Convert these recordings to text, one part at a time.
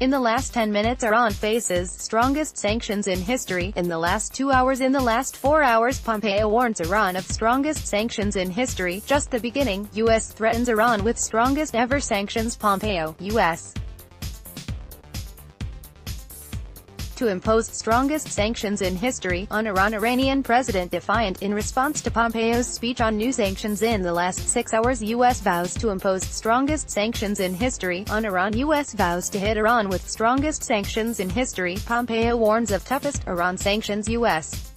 In the last 10 minutes, Iran faces strongest sanctions in history. In the last 2 hours. In the last 4 hours, Pompeo warns Iran of strongest sanctions in history. Just the beginning. U.S. threatens Iran with strongest ever sanctions. Pompeo, U.S. to impose strongest sanctions in history on Iran. Iranian President Defiant. In response to Pompeo's speech on new sanctions in the last 6 hours, U.S. vows to impose strongest sanctions in history on Iran. U.S. vows to hit Iran with strongest sanctions in history. Pompeo warns of toughest Iran sanctions. U.S.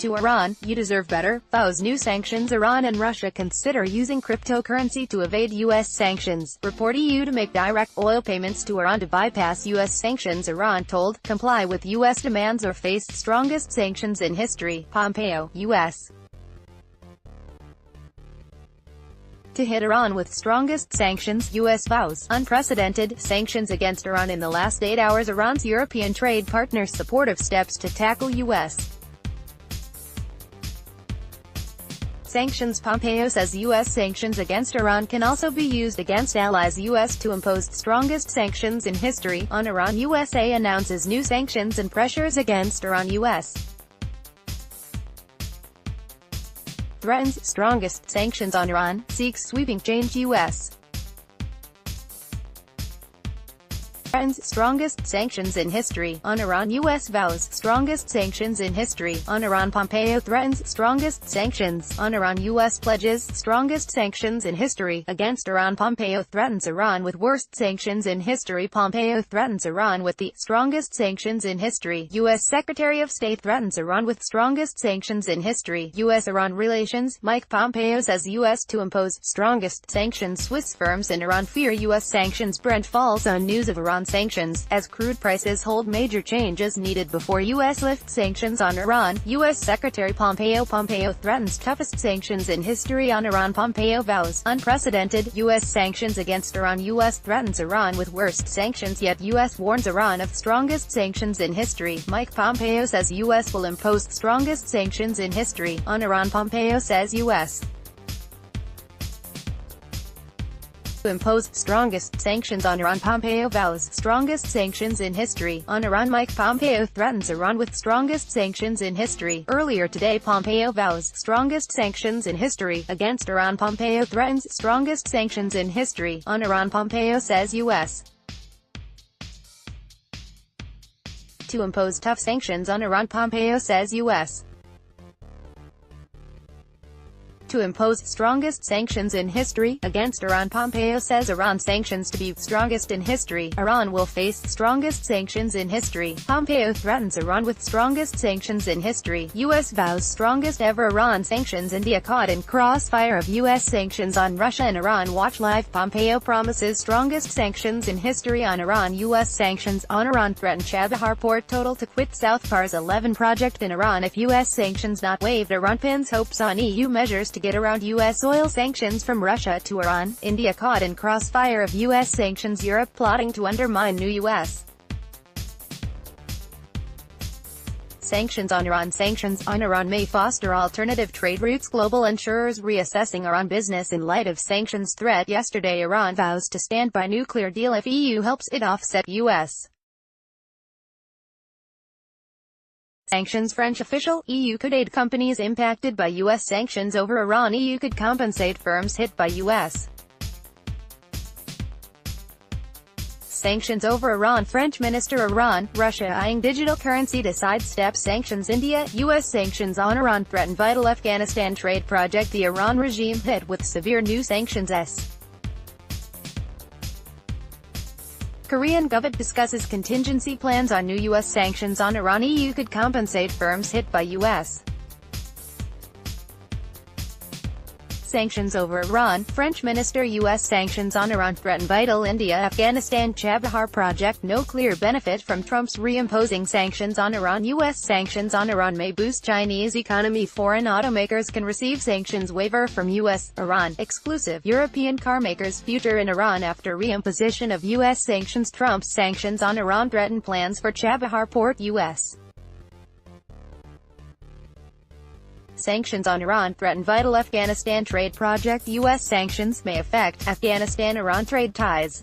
to Iran, you deserve better, vows new sanctions. Iran and Russia consider using cryptocurrency to evade U.S. sanctions. Report EU to make direct oil payments to Iran to bypass U.S. sanctions. Iran told, comply with U.S. demands or face strongest sanctions in history. Pompeo, U.S. to hit Iran with strongest sanctions. U.S. vows unprecedented sanctions against Iran in the last 8 hours. Iran's European trade partners' supportive steps to tackle U.S. sanctions. Pompeo says U.S. sanctions against Iran can also be used against allies. U.S. to impose strongest sanctions in history on Iran. USA announces new sanctions and pressures against Iran. U.S. threatens strongest sanctions on Iran, seeks sweeping change. U.S. threatens strongest sanctions in history on Iran. U.S. vows strongest sanctions in history on Iran. Pompeo threatens strongest sanctions on Iran. U.S. pledges strongest sanctions in history against Iran. Pompeo threatens Iran with worst sanctions in history. Pompeo threatens Iran with the strongest sanctions in history. U.S. Secretary of State threatens Iran with strongest sanctions in history. U.S.-Iran relations. Mike Pompeo says U.S. to impose strongest sanctions. Swiss firms in Iran fear U.S. sanctions. Brent falls on news of Iran sanctions, as crude prices hold. Major changes needed before U.S. lifts sanctions on Iran. U.S. Secretary Pompeo threatens toughest sanctions in history on Iran. Pompeo vows unprecedented U.S. sanctions against Iran. U.S. threatens Iran with worst sanctions, yet U.S. warns Iran of strongest sanctions in history. Mike Pompeo says U.S. will impose strongest sanctions in history on Iran. Pompeo says U.S. to impose strongest sanctions on Iran. Pompeo vows strongest sanctions in history on Iran. Mike Pompeo threatens Iran with strongest sanctions in history. Earlier today, Pompeo vows strongest sanctions in history against Iran. Pompeo threatens strongest sanctions in history on Iran. Pompeo says U.S. to impose tough sanctions on Iran. Pompeo says U.S. to impose strongest sanctions in history against Iran. Pompeo says Iran sanctions to be strongest in history. Iran will face strongest sanctions in history. Pompeo threatens Iran with strongest sanctions in history. U.S. vows strongest ever Iran sanctions. India caught in crossfire of U.S. sanctions on Russia and Iran. Watch live. Pompeo promises strongest sanctions in history on Iran. U.S. sanctions on Iran threaten Chabahar port total to quit South Pars 11 project in Iran if U.S. sanctions not waived. Iran pins hopes on EU measures to get around U.S. oil sanctions from Russia to Iran. India caught in crossfire of U.S. sanctions. Europe plotting to undermine new U.S. sanctions on Iran. Sanctions on Iran may foster alternative trade routes. Global insurers reassessing Iran business in light of sanctions threat. Yesterday, Iran vows to stand by nuclear deal if EU helps it offset U.S. sanctions. French official, EU could aid companies impacted by U.S. sanctions over Iran. EU could compensate firms hit by U.S. sanctions over Iran. French minister. Iran, Russia eyeing digital currency to sidestep sanctions. India, U.S. sanctions on Iran threaten vital Afghanistan trade project. The Iran regime hit with severe new sanctions. Korean government discusses contingency plans on new U.S. sanctions on Iran. EU could compensate firms hit by U.S. sanctions over Iran. French minister. U.S. sanctions on Iran threaten vital India Afghanistan Chabahar project. No clear benefit from Trump's reimposing sanctions on Iran. U.S. sanctions on Iran may boost Chinese economy. Foreign automakers can receive sanctions waiver from U.S. Iran exclusive. European carmakers future in Iran after reimposition of U.S. sanctions. Trump's sanctions on Iran threaten plans for Chabahar port. U.S. Sanctions on Iran threaten vital Afghanistan trade project. U.S. sanctions may affect Afghanistan-Iran trade ties.